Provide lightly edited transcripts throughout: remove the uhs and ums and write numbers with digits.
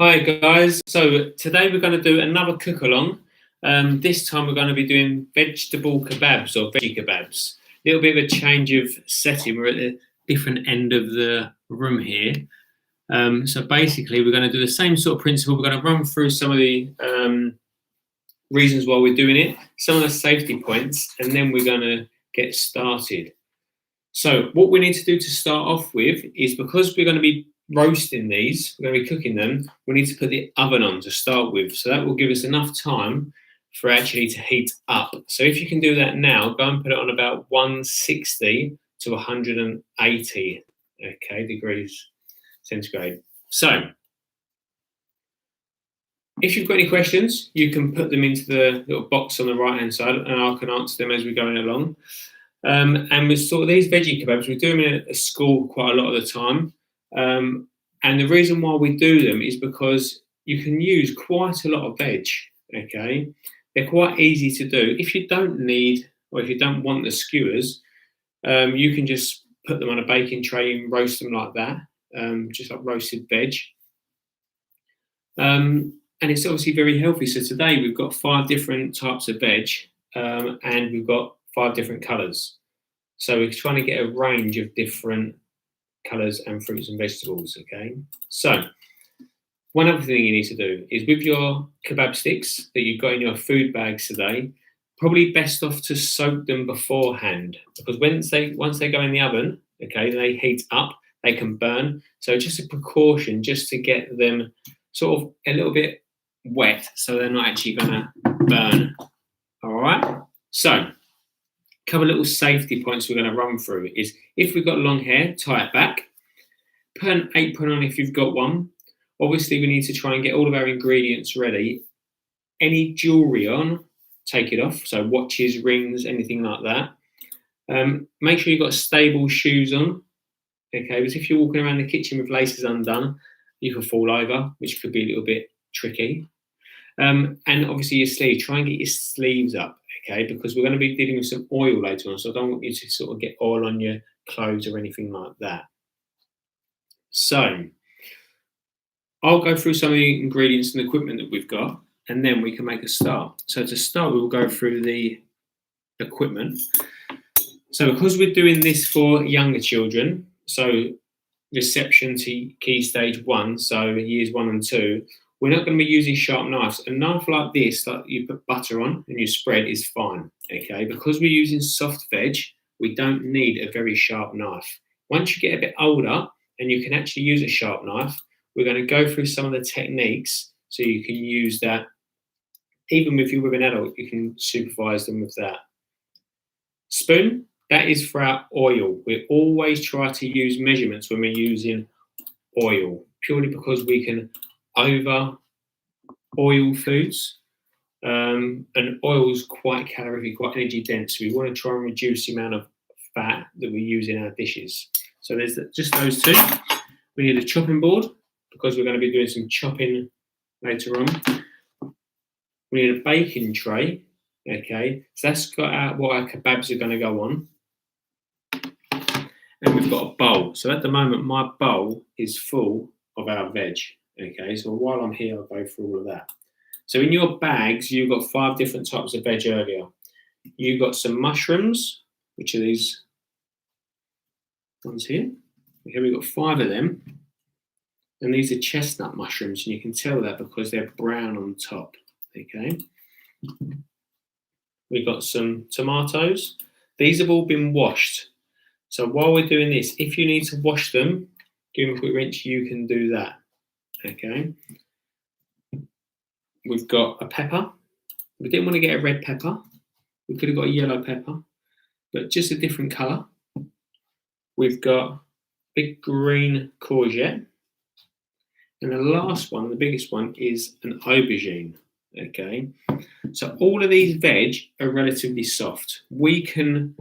Hi guys, so today we're going to do another cook along. This time we're going to be doing vegetable kebabs or veggie kebabs. A little bit of a change of setting. We're at a different end of the room here. So basically we're going to do the same sort of principle. We're going to run through some of the reasons why we're doing it, some of the safety points, and then we're going to get started. So what we need to do to start off with is, because we're going to be roasting these, we're going to be cooking them, we need to put the oven on to start with. So that will give us enough time for actually to heat up. So if you can do that now, go and put it on about 160 to 180 degrees centigrade. So if you've got any questions, you can put them into the little box on the right hand side and I can answer them as we're going along. And with sort of these veggie kebabs, we do them in a school quite a lot of the time. And the reason why we do them is because you can use quite a lot of veg, okay? They're quite easy to do. If you don't need, or if you don't want the skewers, you can just put them on a baking tray and roast them like that, just like roasted veg. And it's obviously very healthy. So today we've got 5 different types of veg, and we've got 5 different colours. So we're trying to get a range of different colours and fruits and vegetables, okay? So one other thing you need to do is, with your kebab sticks that you've got in your food bags today, probably best off to soak them beforehand, because once they go in the oven, okay, they heat up, they can burn. So just a precaution, just to get them sort of a little bit wet so they're not actually gonna burn. All right, so a couple of little safety points we're going to run through is, if we've got long hair, tie it back. Put an apron on if you've got one. Obviously, we need to try and get all of our ingredients ready. Any jewellery on, take it off. So watches, rings, anything like that. Make sure you've got stable shoes on. Okay, because if you're walking around the kitchen with laces undone, you can fall over, which could be a little bit tricky. And obviously your sleeves, try and get your sleeves up, okay, because we're going to be dealing with some oil later on, so I don't want you to sort of get oil on your clothes or anything like that. So I'll go through some of the ingredients and equipment that we've got, and then we can make a start. So to start, we will go through the equipment. So because we're doing this for younger children, so reception to key stage 1, so years 1 and 2, we're not going to be using sharp knives. A knife like this, that you put butter on and you spread, is fine, okay? Because we're using soft veg, we don't need a very sharp knife. Once you get a bit older and you can actually use a sharp knife, we're going to go through some of the techniques so you can use that. Even if you're with an adult, you can supervise them with that. Spoon, that is for our oil. We always try to use measurements when we're using oil, purely because we can over oil foods, and oil is quite calorific, quite energy dense, so we want to try and reduce the amount of fat that we use in our dishes. So there's just those 2. We need a chopping board, because we're going to be doing some chopping later on. We need a baking tray, okay, so that's got what our kebabs are going to go on. And we've got a bowl. So at the moment my bowl is full of our veg. Okay, so while I'm here, I'll go through all of that. So in your bags, you've got 5 different types of veg earlier. You've got some mushrooms, which are these ones here. Here we've got 5 of them. And these are chestnut mushrooms, and you can tell that because they're brown on top. Okay. We've got some tomatoes. These have all been washed. So while we're doing this, if you need to wash them, give them a quick rinse, you can do that. Okay, we've got a pepper. We didn't want to get a red pepper. We could have got a yellow pepper, but just a different colour. We've got big green courgette. And the last one, the biggest one, is an aubergine. Okay, so all of these veg are relatively soft. We can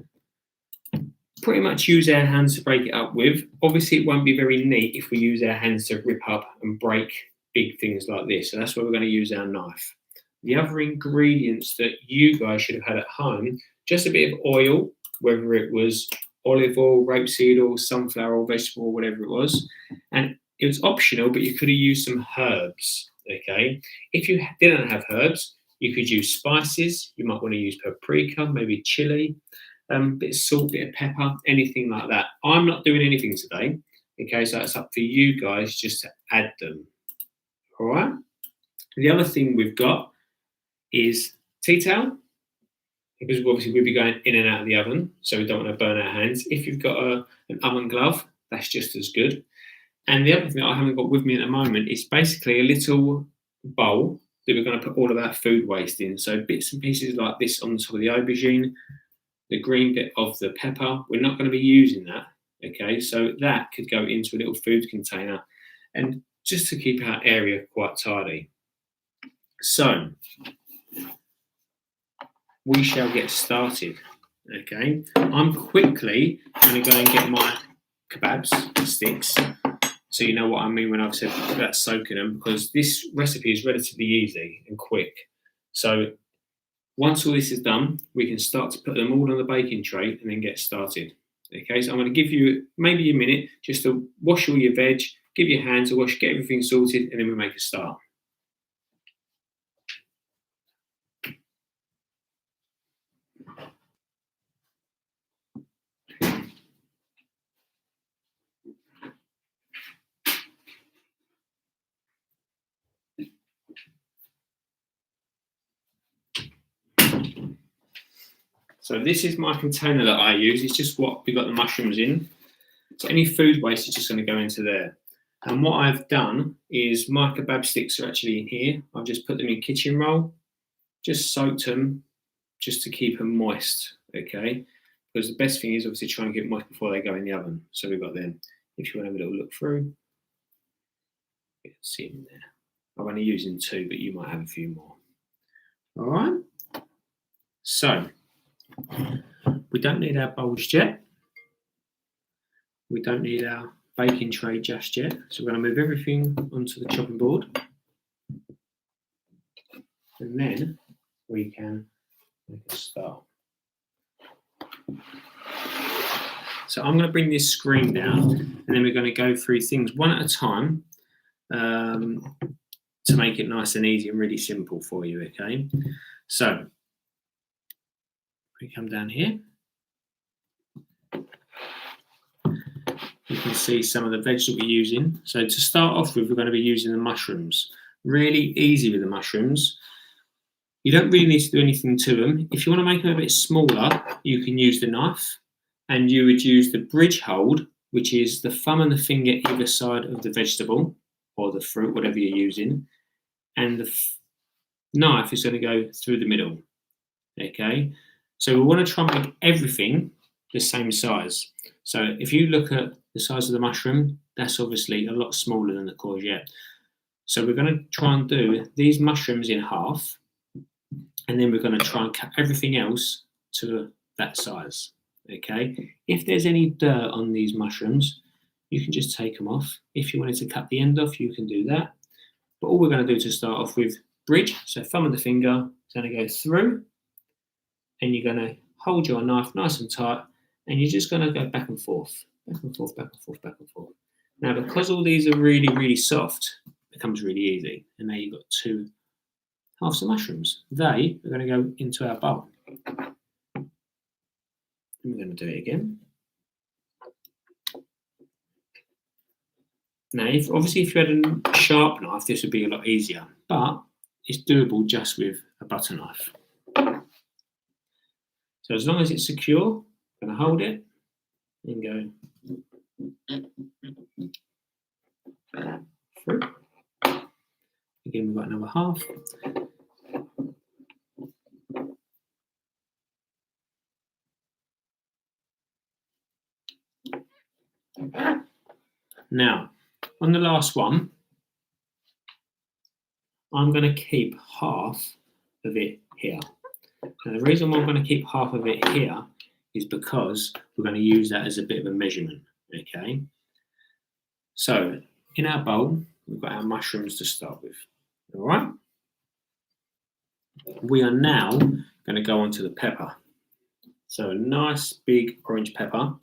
pretty much use our hands to break it up with. Obviously, it won't be very neat if we use our hands to rip up and break big things like this. So that's where we're going to use our knife. The other ingredients that you guys should have had at home, just a bit of oil, whether it was olive oil, rapeseed oil, sunflower oil, vegetable oil, whatever it was, and it was optional, but you could have used some herbs, okay? If you didn't have herbs, you could use spices. You might want to use paprika, maybe chili, bit of salt, bit of pepper, anything like that. I'm not doing anything today, okay? So it's up for you guys just to add them, all right? The other thing we've got is tea towel, because obviously we'll be going in and out of the oven, so we don't want to burn our hands. If you've got an oven glove, that's just as good. And the other thing I haven't got with me at the moment is basically a little bowl that we're going to put all of our food waste in. So bits and pieces like this on top of the aubergine, the green bit of the pepper, we're not going to be using that, okay? So that could go into a little food container, and just to keep our area quite tidy. So we shall get started, okay? I'm quickly going to go and get my kebabs sticks, so you know what I mean when I've said about soaking them, because this recipe is relatively easy and quick. So once all this is done, we can start to put them all on the baking tray and then get started. Okay, so I'm going to give you maybe a minute just to wash all your veg, give your hands a wash, get everything sorted, and then we'll make a start. So this is my container that I use. It's just what we got the mushrooms in. So any food waste is just going to go into there. And what I've done is my kebab sticks are actually in here. I've just put them in kitchen roll, just soaked them just to keep them moist, okay? Because the best thing is obviously try and get moist before they go in the oven. So we've got them. If you want to have a little look through, you can see them there. I'm only using 2, but you might have a few more. All right. So we don't need our bowls yet. We don't need our baking tray just yet. So we're going to move everything onto the chopping board. And then we can make a start. So I'm going to bring this screen down, and then we're going to go through things one at a time to make it nice and easy and really simple for you, okay? So we come down here. You can see some of the veg that we're using. So to start off with, we're going to be using the mushrooms. Really easy with the mushrooms. You don't really need to do anything to them. If you want to make them a bit smaller, you can use the knife, and you would use the bridge hold, which is the thumb and the finger either side of the vegetable or the fruit, whatever you're using, and the knife is going to go through the middle, okay? So we want to try and make everything the same size. So if you look at the size of the mushroom, that's obviously a lot smaller than the courgette. So we're going to try and do these mushrooms in half, and then we're going to try and cut everything else to that size, okay? If there's any dirt on these mushrooms, you can just take them off. If you wanted to cut the end off, you can do that. But all we're going to do to start off with, bridge, so thumb of the finger is going to go through, and you're going to hold your knife nice and tight, and you're just going to go back and forth, back and forth, back and forth, back and forth. Now, because all these are really, really soft, it becomes really easy. And now you've got 2 halves of mushrooms. They are going to go into our bowl. And we're going to do it again. Now, obviously, if you had a sharp knife, this would be a lot easier, but it's doable just with a butter knife. So as long as it's secure, I'm going to hold it and go through. Again, we've got another half. Now, on the last one, I'm going to keep half of it here. And the reason why I'm going to keep half of it here is because we're going to use that as a bit of a measurement, okay? So, in our bowl, we've got our mushrooms to start with, all right? We are now going to go on to the pepper. So, a nice big orange pepper.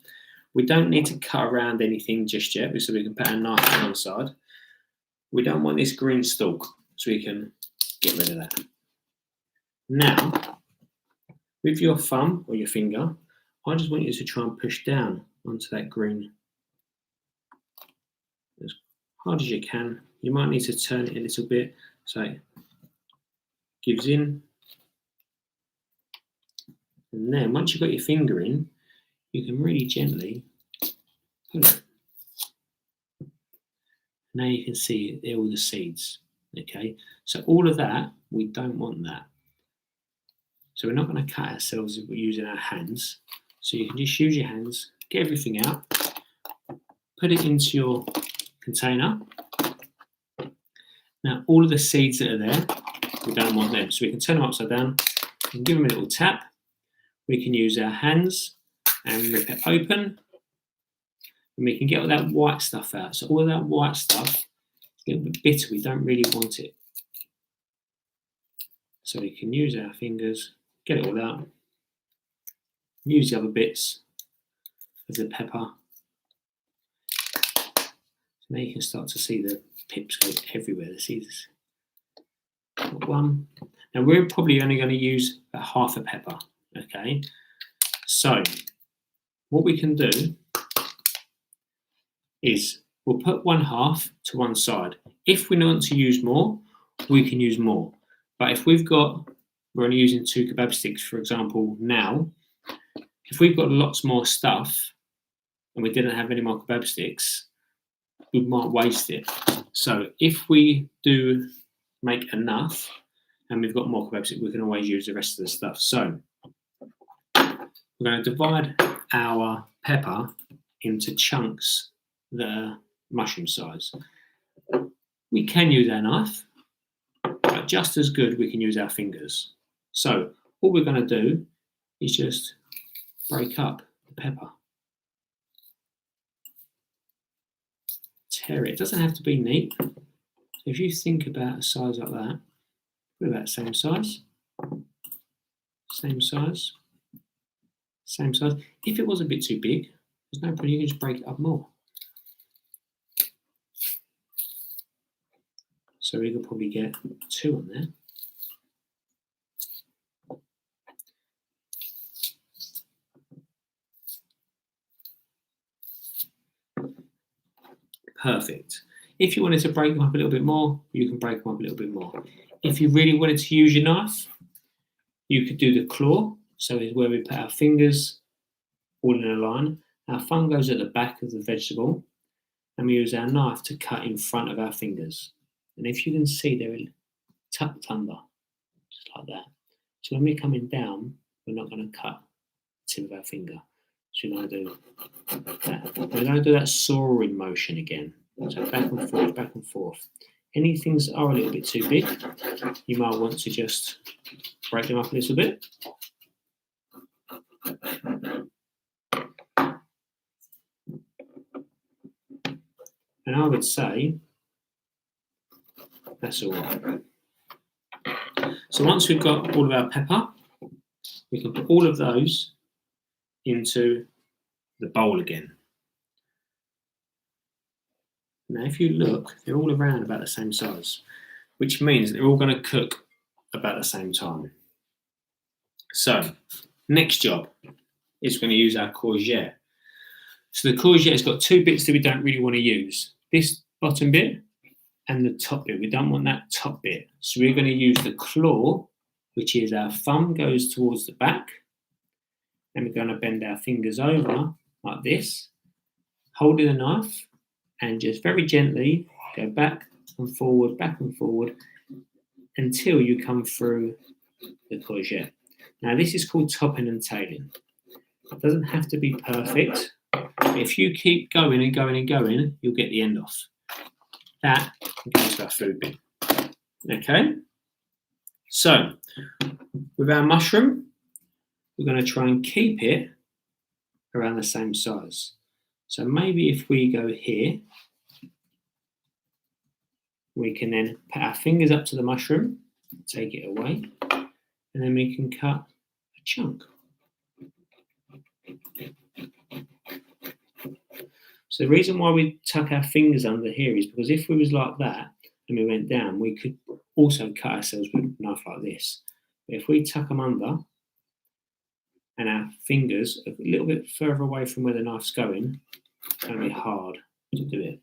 We don't need to cut around anything just yet, so we can put our knife on one side. We don't want this green stalk, so we can get rid of that. Now, with your thumb or your finger, I just want you to try and push down onto that green as hard as you can. You might need to turn it a little bit so it gives in. And then once you've got your finger in, you can really gently pull it. Now you can see all the seeds. Okay, so all of that, we don't want that. So we're not going to cut ourselves if we're using our hands. So you can just use your hands, get everything out, put it into your container. Now all of the seeds that are there, we don't want them. So we can turn them upside down and give them a little tap. We can use our hands and rip it open. And we can get all that white stuff out. So all of that white stuff is a little bit bitter. We don't really want it. So we can use our fingers, get it all out. Use the other bits of the pepper. So now you can start to see the pips go everywhere. The seeds. One. Now we're probably only going to use about half a pepper. Okay. So what we can do is we'll put 1/2 to one side. If we want to use more, we can use more. But if we're only using 2 kebab sticks, for example, now, if we've got lots more stuff and we didn't have any more kebab sticks, we might waste it. So if we do make enough and we've got more kebab sticks, we can always use the rest of the stuff. So we're going to divide our pepper into chunks that are mushroom size. We can use our knife, but just as good we can use our fingers. So all we're going to do is just break up the pepper. Tear it. It doesn't have to be neat. So if you think about a size like that, put about the same size, same size, same size. If it was a bit too big, there's no problem, you can just break it up more. So we could probably get 2 on there. Perfect. If you wanted to break them up a little bit more, you can break them up a little bit more. If you really wanted to use your knife, you could do the claw. So it's where we put our fingers all in a line. Our thumb goes at the back of the vegetable, and we use our knife to cut in front of our fingers. And if you can see, they're tucked under, just like that. So when we're coming down, we're not going to cut the tip of our finger. So we're going to do that. We're going to do that sawing motion again. So back and forth, back and forth. Any things that are a little bit too big, you might want to just break them up a little bit. And I would say that's all right. So once we've got all of our pepper, we can put all of those into the bowl again. Now, if you look, they're all around about the same size, which means they're all going to cook about the same time. So, next job is going to use our courgette. So the courgette has got 2 bits that we don't really want to use. This bottom bit and the top bit. We don't want that top bit. So we're going to use the claw, which is our thumb goes towards the back. And we're going to bend our fingers over like this, holding the knife, and just very gently go back and forward until you come through the courgette. Now this is called topping and tailing. It doesn't have to be perfect. But if you keep going and going and going, you'll get the end off. That goes to our food bin. Okay? So, with our mushroom, we're going to try and keep it around the same size. So maybe if we go here, we can then put our fingers up to the mushroom, take it away, and then we can cut a chunk. So the reason why we tuck our fingers under here is because if we was like that and we went down, we could also cut ourselves with a knife like this. But if we tuck them under and our fingers a little bit further away from where the knife's going, it's going to be hard to do it.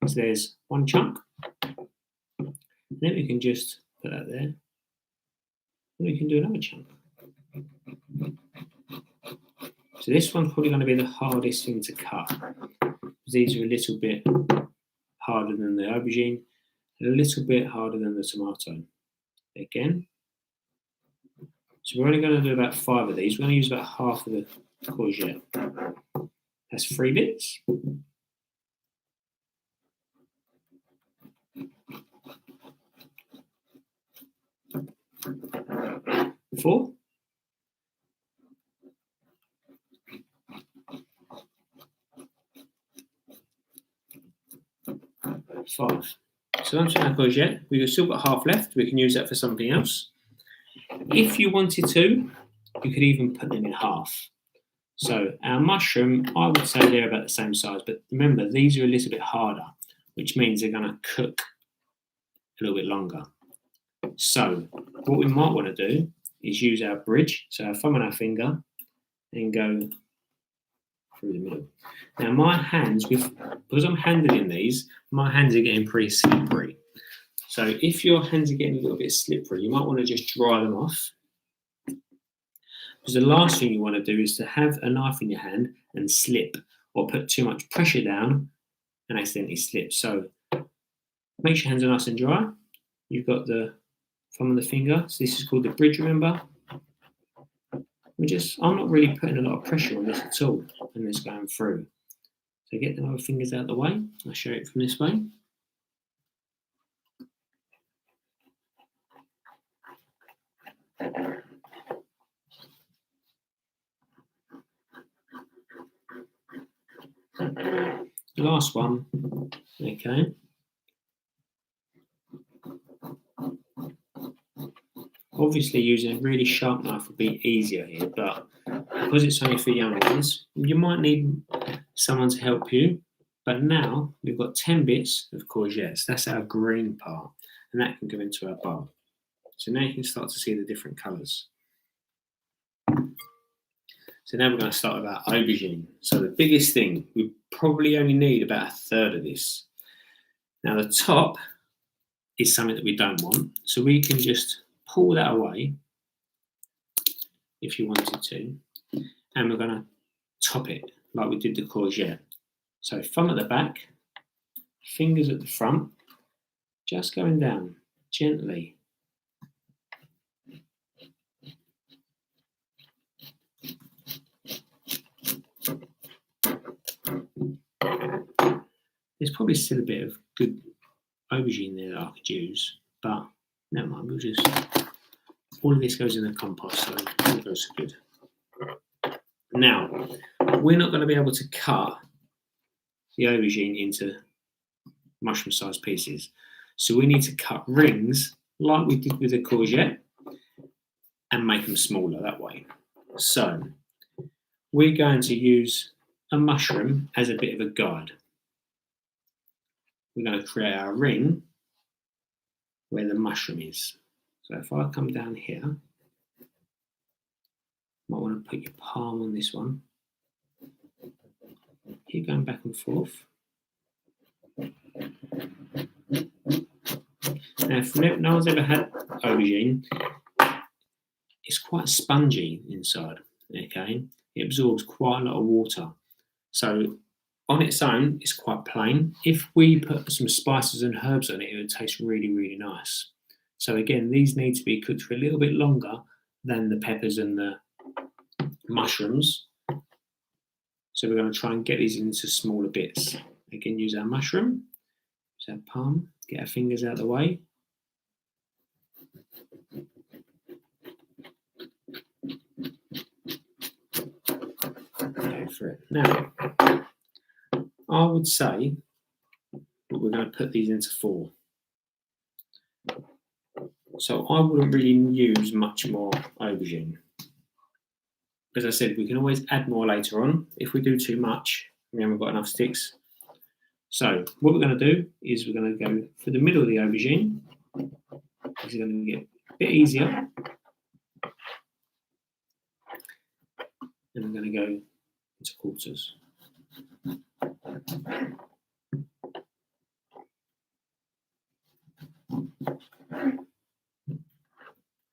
So there's one chunk. And then we can just put that there. And we can do another chunk. So this one's probably going to be the hardest thing to cut. These are a little bit harder than the aubergine, and a little bit harder than the tomato. Again. So we're only going to do about 5 of these. We're going to use about half of the courgette. That's 3 bits. 4. 5. So once we have courgette, we've still got half left. We can use that for something else. If you wanted to, you could even put them in half. So our mushroom, I would say they're about the same size, but remember, these are a little bit harder, which means they're going to cook a little bit longer. So what we might want to do is use our bridge, so our thumb and our finger, and go through the middle. Now my hands, because I'm handling these, my hands are getting pretty slippery. So if your hands are getting a little bit slippery, you might want to just dry them off. Because the last thing you want to do is to have a knife in your hand and slip, or put too much pressure down and accidentally slip. So make sure your hands are nice and dry. You've got the thumb and the finger. So this is called the bridge, remember? I'm not really putting a lot of pressure on this at all when it's going through. So get the other fingers out of the way. I'll show it from this way. The last one, okay. Obviously using a really sharp knife would be easier here, but because it's only for young ones, you might need someone to help you. But now we've got 10 bits of courgettes. That's our green part, and that can go into our bowl. So now you can start to see the different colours. So now we're going to start with our aubergine. So the biggest thing, we probably only need about 1/3 of this. Now the top is something that we don't want, so we can just pull that away if you wanted to, and we're going to top it like we did the courgette. So thumb at the back, fingers at the front, just going down gently. There's probably still a bit of good aubergine there that I could use, but never mind, we'll just, all of this goes in the compost, so it goes good. Now, we're not going to be able to cut the aubergine into mushroom-sized pieces, so we need to cut rings like we did with the courgette and make them smaller that way. So, we're going to use a mushroom as a bit of a guide. We're going to create our ring where the mushroom is. So if I come down here, you might want to put your palm on this one. Keep going back and forth. Now, if no one's ever had aubergine, it's quite spongy inside, okay? It absorbs quite a lot of water. So on its own, it's quite plain. If we put some spices and herbs on it, it would taste really, really nice. So again, these need to be cooked for a little bit longer than the peppers and the mushrooms. So we're going to try and get these into smaller bits. Again, use our mushroom, use our palm, get our fingers out of the way. Go for it. Now, I would say that we're going to put these into 4. So I wouldn't really use much more aubergine. As I said, we can always add more later on. If we do too much, we haven't got enough sticks, So what we're going to do is we're going to go for the middle of the aubergine. It's going to get a bit easier. And I'm going to go into quarters. And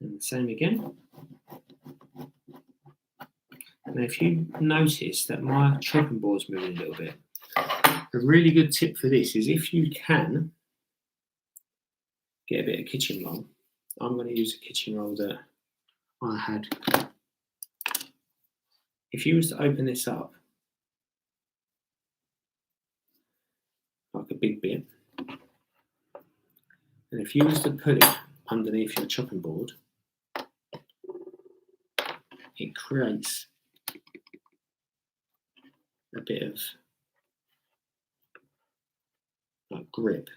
the same again. Now, if you notice that my chopping board's moving a little bit, a really good tip for this is if you can get a bit of kitchen roll. I'm going to use a kitchen roll that I had. If you was to open this up, like a big bit, and if you was to put it underneath your chopping board, it creates a bit of like grip,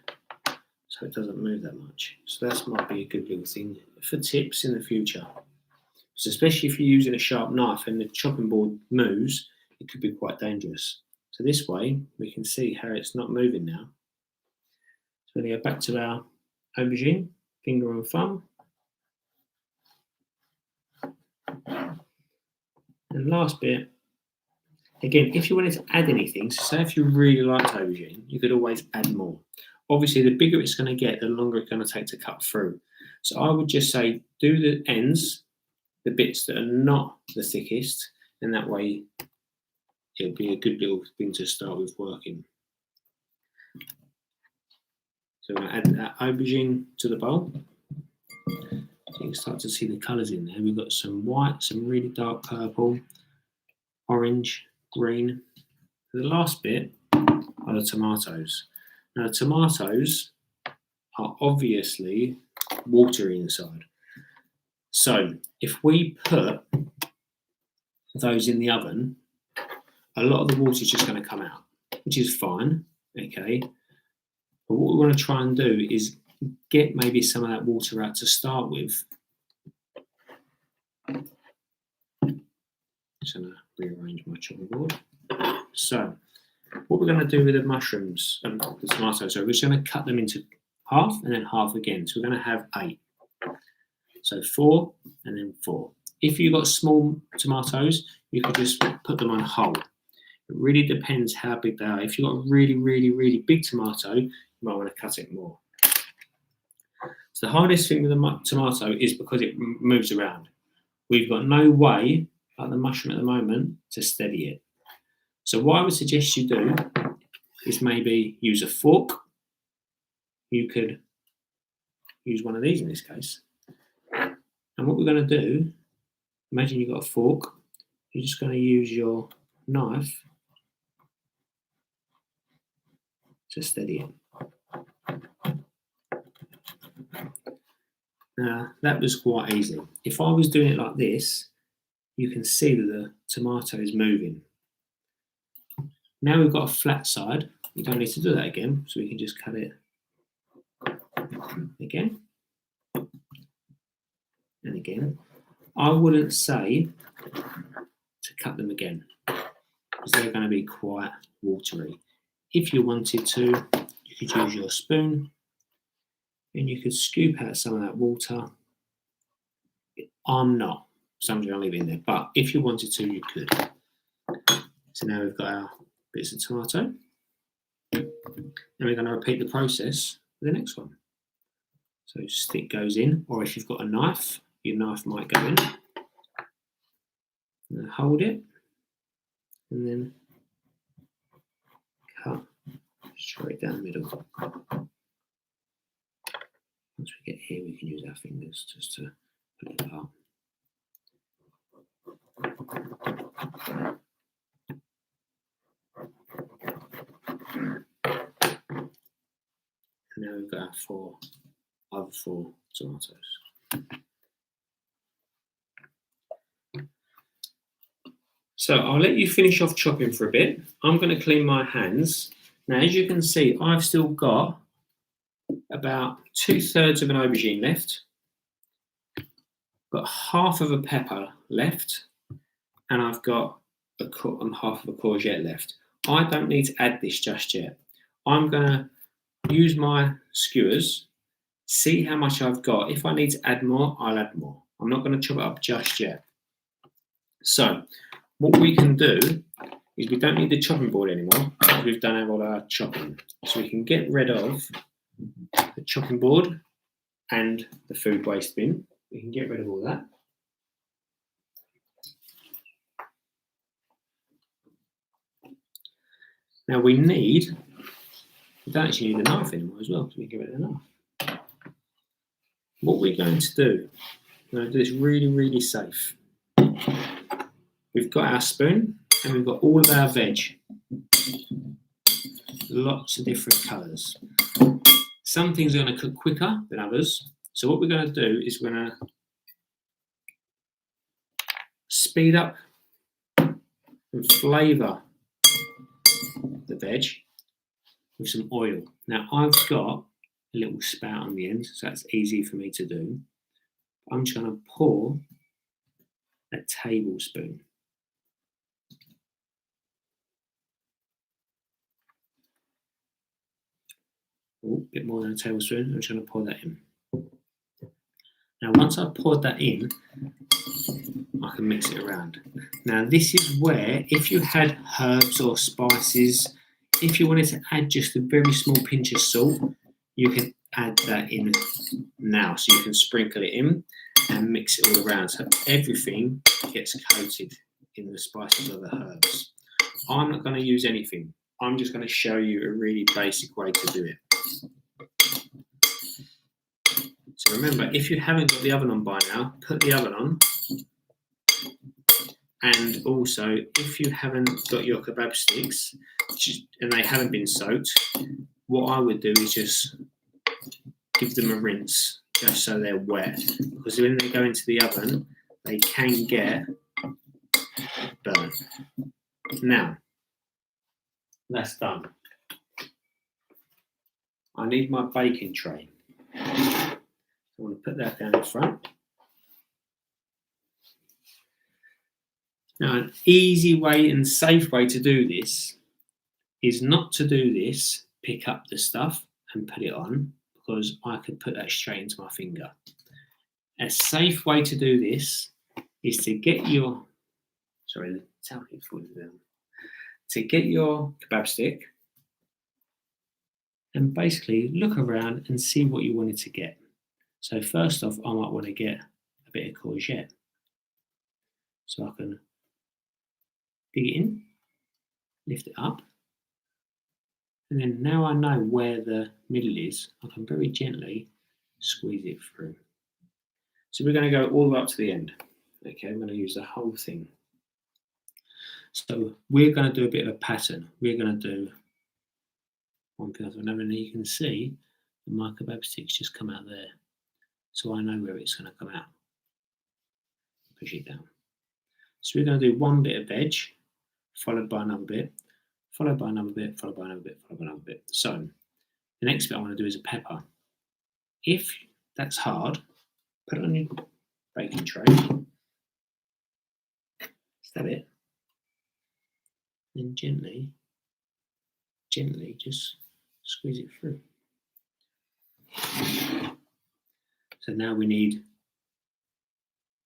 so it doesn't move that much. So that might be a good little thing for tips in the future. So especially if you're using a sharp knife and the chopping board moves, it could be quite dangerous. So this way we can see how it's not moving now. So we're going to go back to our aubergine, finger and thumb. And last bit, again, if you wanted to add anything, so say if you really liked aubergine, you could always add more. Obviously, the bigger it's going to get, the longer it's going to take to cut through. So I would just say do the ends, the bits that are not the thickest, and that way it'll be a good little thing to start with working. So I'm going to add that aubergine to the bowl. So you can start to see the colours in there. We've got some white, some really dark purple, orange, green. The last bit are the tomatoes. Now, the tomatoes are obviously watery inside. So if we put those in the oven, a lot of the water is just going to come out, which is fine, okay? But what we want to try and do is get maybe some of that water out to start with. Just going to rearrange my chopping board. So what we're going to do with the mushrooms and the tomatoes, so we're just going to cut them into half and then half again. So we're going to have 8. So 4 and then 4. If you've got small tomatoes, you could just put them on whole. It really depends how big they are. If you've got a really, really, really big tomato, you might want to cut it more. So the hardest thing with the tomato is because it moves around. We've got no way, like the mushroom at the moment, to steady it. So what I would suggest you do is maybe use a fork. You could use one of these in this case. And what we're going to do, imagine you've got a fork. You're just going to use your knife to steady it. Now, that was quite easy. If I was doing it like this, you can see that the tomato is moving. Now we've got a flat side. We don't need to do that again, so we can just cut it again and again. I wouldn't say to cut them again because they're going to be quite watery. If you wanted to, you could use your spoon and you could scoop out some of that water. I'm not, so I'm going to leave it in there, but if you wanted to, you could. So now we've got our bits of tomato, and we're going to repeat the process for the next one. So stick goes in, or if you've got a knife, your knife might go in. And then hold it, and then cut straight down the middle. Once we get here, we can use our fingers just to put it apart. And now we've got our other 4 tomatoes. So I'll let you finish off chopping for a bit. I'm going to clean my hands. Now, as you can see, I've still got about 2/3 of an aubergine left. Got half of a pepper left, and I've got half of a courgette left. I don't need to add this just yet. I'm going to use my skewers, see how much I've got. If I need to add more, I'll add more. I'm not going to chop it up just yet. So what we can do is we don't need the chopping board anymore because we've done all our chopping. So we can get rid of the chopping board and the food waste bin. We can get rid of all that. Now we don't actually need a knife anymore as well, so we can get rid of the knife. What we're going to do, we're going to do this really, really safe. We've got our spoon and we've got all of our veg. Lots of different colours. Some things are going to cook quicker than others. So what we're going to do is we're going to speed up and flavour the veg with some oil. Now I've got a little spout on the end, so that's easy for me to do. I'm just going to pour a tablespoon. Oh, a bit more than a tablespoon. I'm just going to pour that in. Now once I've poured that in, I can mix it around. Now this is where, if you had herbs or spices, if you wanted to add just a very small pinch of salt, you can add that in now. So you can sprinkle it in and mix it all around so everything gets coated in the spices or the herbs. I'm not going to use anything. I'm just going to show you a really basic way to do it. So remember, if you haven't got the oven on by now, put the oven on. And also, if you haven't got your kebab sticks and they haven't been soaked, what I would do is just give them a rinse just so they're wet. Because when they go into the oven, they can get burnt. Now, that's done. I need my baking tray. I want to put that down in front. Now, an easy way and safe way to do this is not to do this, pick up the stuff and put it on, because I could put that straight into my finger. A safe way to do this is to get your, to get your kebab stick and basically look around and see what you wanted to get. So first off, I might want to get a bit of courgette. So I can dig it in, lift it up, and then now I know where the middle is, I can very gently squeeze it through. So we're going to go all the way up to the end. Okay, I'm going to use the whole thing. So we're going to do a bit of a pattern. We're going to do one thing after another, and you can see the my kebab sticks just come out there. So I know where it's going to come out. Push it down. So we're going to do one bit of veg, followed by another bit, followed by another bit, followed by another bit, followed by another bit. So the next bit I want to do is a pepper. If that's hard, put it on your baking tray, stab it, and gently just squeeze it through. So now we need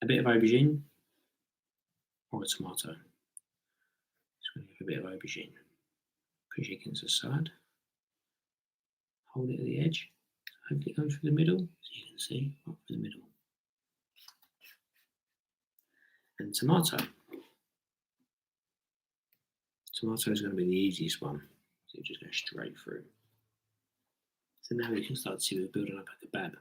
a bit of aubergine or a tomato. Just going to give a bit of aubergine. Push it against the side. Hold it at the edge. Hopefully it goes through the middle, so you can see right through the middle. And tomato. Tomato is going to be the easiest one. So you just go straight through. So now we can start to see we're building up a kebab.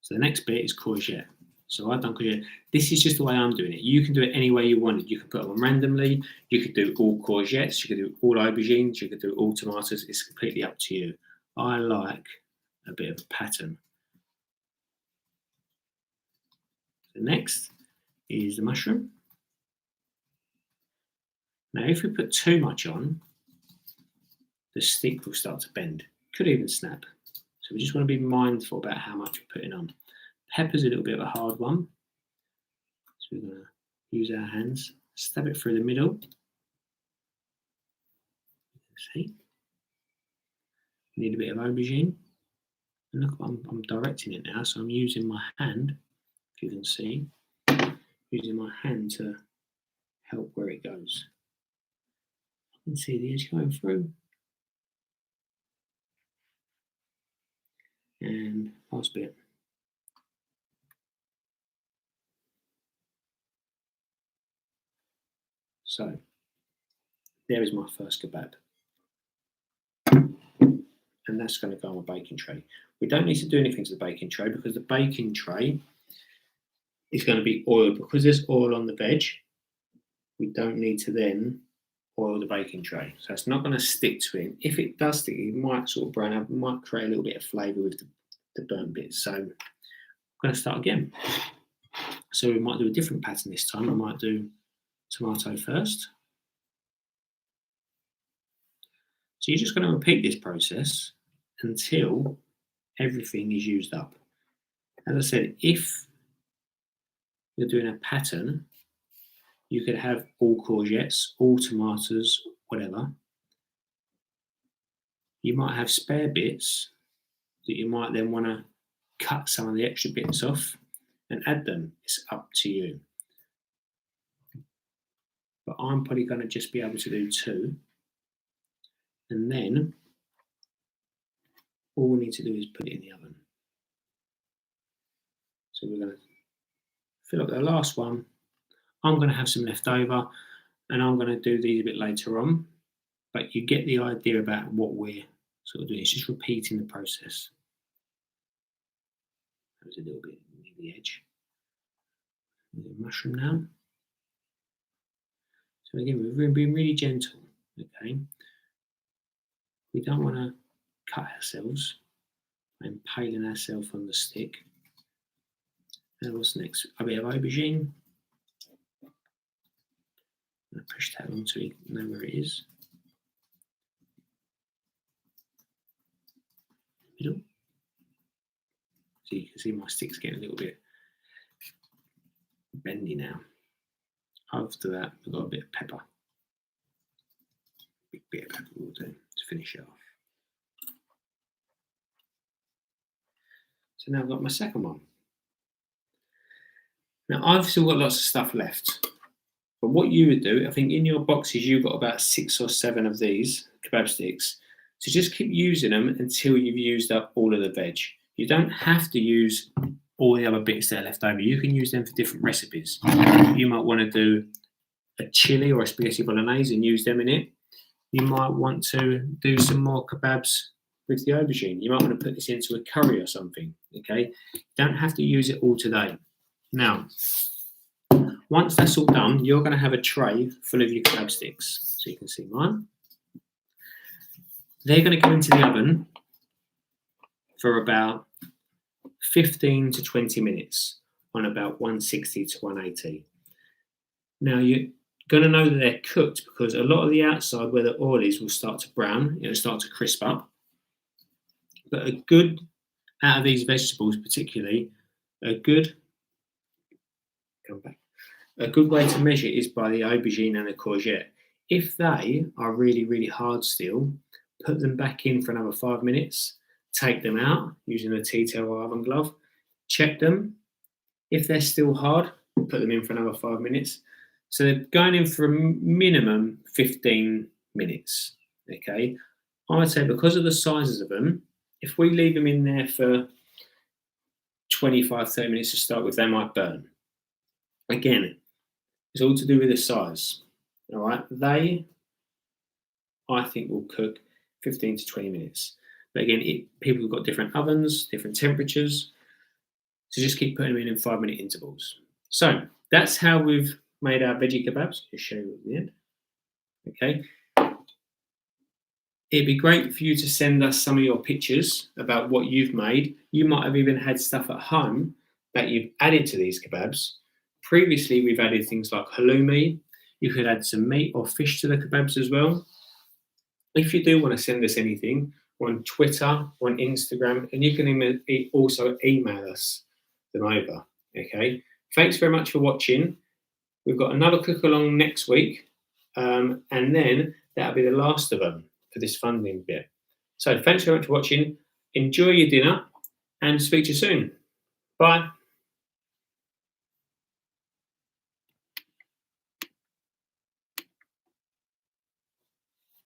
So the next bit is courgette. So I've done courgette. This is just the way I'm doing it. You can do it any way you want it. You can put them on randomly. You could do all courgettes. You could do all aubergines. You could do all tomatoes. It's completely up to you. I like a bit of a pattern. The next is the mushroom. Now, if we put too much on, the stick will start to bend. Could even snap. So we just want to be mindful about how much we're putting on. Pepper's a little bit of a hard one. So we're going to use our hands, stab it through the middle. You See? Need a bit of aubergine. And look, I'm directing it now, so I'm using my hand, if you can see, using my hand to help where it goes. I can see the edge going through. And last bit. So, there is my first kebab. And that's going to go on a baking tray. We don't need to do anything to the baking tray because the baking tray is going to be oiled. Because there's oil on the veg, we don't need to then oil the baking tray. So it's not going to stick to it. If it does stick, it might sort of brown up, it might create a little bit of flavour with the burnt bits. So I'm going to start again. So we might do a different pattern this time. I might do tomato first. So you're just going to repeat this process until everything is used up. As I said, if you're doing a pattern, you could have all courgettes, all tomatoes, whatever. You might have spare bits that you might then want to cut some of the extra bits off and add them. It's up to you. But I'm probably going to just be able to do 2. And then all we need to do is put it in the oven. So we're going to fill up the last one. I'm going to have some left over and I'm going to do these a bit later on. But you get the idea about what we're sort of doing. It's just repeating the process. That was a little bit near the edge. A little mushroom now. So again, we're going to be really gentle, okay? We don't want to cut ourselves by impaling ourselves on the stick. And what's next? A bit of aubergine. I'm going to push that on so you know where it is. Middle. So you can see my stick's getting a little bit bendy now. After that, we've got a bit of pepper. Big bit of pepper will do to finish it off. So now I've got my second one. Now I've still got lots of stuff left. But what you would do, I think in your boxes you've got about 6 or 7 of these kebab sticks. So just keep using them until you've used up all of the veg. You don't have to use all the other bits that are left over. You can use them for different recipes. You might want to do a chili or a spaghetti bolognese and use them in it. You might want to do some more kebabs with the aubergine. You might want to put this into a curry or something, okay? You don't have to use it all today. Now, once that's all done, you're going to have a tray full of your kebab sticks. So you can see mine. They're going to go into the oven for about 15 to 20 minutes on about 160 to 180. Now, you're going to know that they're cooked because a lot of the outside where the oil is will start to brown, it'll start to crisp up. But a good, out of these vegetables particularly, a good way to measure is by the aubergine and the courgette. If they are really, really hard still, put them back in for another 5 minutes, take them out using a tea-towel or oven glove, check them. If they're still hard, put them in for another 5 minutes. So they're going in for a minimum 15 minutes, okay? I would say because of the sizes of them, if we leave them in there for 25, 30 minutes to start with, they might burn. Again, it's all to do with the size, all right? They, I think, will cook 15 to 20 minutes. But again, people have got different ovens, different temperatures, so just keep putting them in 5-minute intervals. So that's how we've made our veggie kebabs. I'll show you at the end. Okay. It'd be great for you to send us some of your pictures about what you've made. You might have even had stuff at home that you've added to these kebabs. Previously, we've added things like halloumi. You could add some meat or fish to the kebabs as well. If you do want to send us anything, we're on Twitter, or on Instagram, and you can also email us them over. Okay. Thanks very much for watching. We've got another cook along next week, and then that'll be the last of them. for this funding bit. So thanks very much for watching. Enjoy your dinner and speak to you soon. Bye.